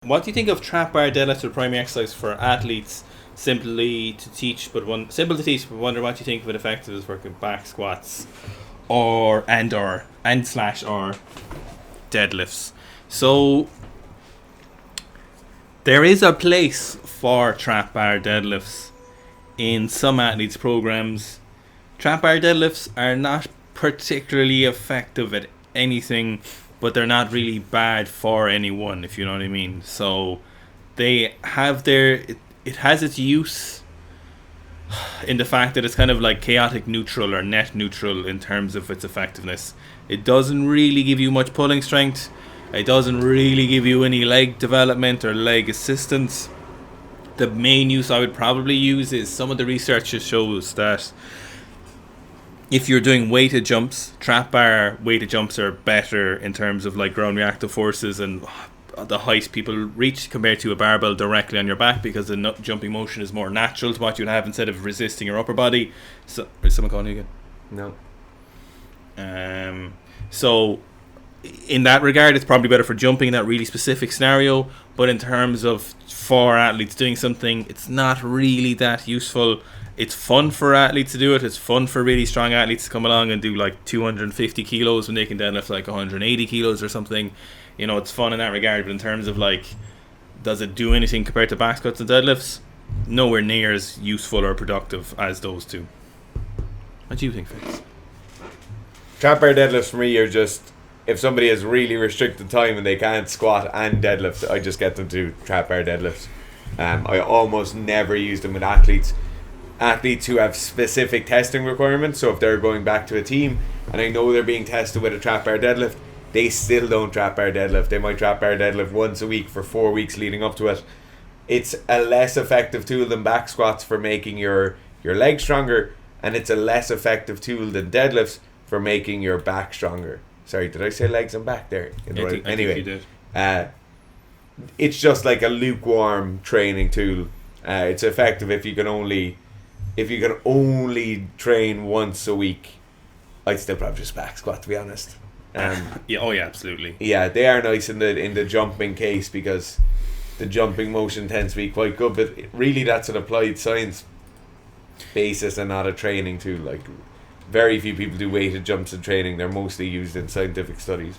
What do you think of trap bar deadlifts as a primary exercise for athletes? Simple to teach, but wonder what you think of it effective as working back squats or deadlifts. So there is a place for trap bar deadlifts in some athletes' programs. Trap bar deadlifts are not particularly effective at anything, but they're not really bad for anyone, if you know what I mean. So they have it has its use in the fact that it's kind of like chaotic neutral or net neutral in terms of its effectiveness. It doesn't really give you much pulling strength. It doesn't really give you any leg development or leg assistance. The main use I would probably use is some of the research shows that if you're doing weighted jumps, trap bar weighted jumps are better in terms of like ground reactive forces and the height people reach compared to a barbell directly on your back, because the jumping motion is more natural to what you'd have instead of resisting your upper body. So, is someone calling you again? No. So in that regard, it's probably better for jumping in that really specific scenario. But in terms of for athletes doing something, it's not really that useful. It's fun for athletes to do it. It's fun for really strong athletes to come along and do like 250 kilos when they can deadlift like 180 kilos or something. You know, it's fun in that regard. But in terms of like, does it do anything compared to back squats and deadlifts? Nowhere near as useful or productive as those two. What do you think, Fitz? Trap bar deadlifts for me are just, if somebody has really restricted time and they can't squat and deadlift, I just get them to do trap bar deadlifts. I almost never use them with athletes who have specific testing requirements. So if they're going back to a team and I know they're being tested with a trap bar deadlift, they still don't trap bar deadlift. They might trap bar deadlift once a week for 4 weeks leading up to it. It's a less effective tool than back squats for making your legs stronger, and it's a less effective tool than deadlifts for making your back stronger. Sorry, did I say legs and back there? I think you did. It's just like a lukewarm training tool. It's effective if you can only train once a week. I'd still probably just back squat, to be honest. Yeah, absolutely. Yeah, they are nice in the jumping case because the jumping motion tends to be quite good, but really that's an applied science basis and not a training tool. Like, very few people do weighted jumps in training. They're mostly used in scientific studies.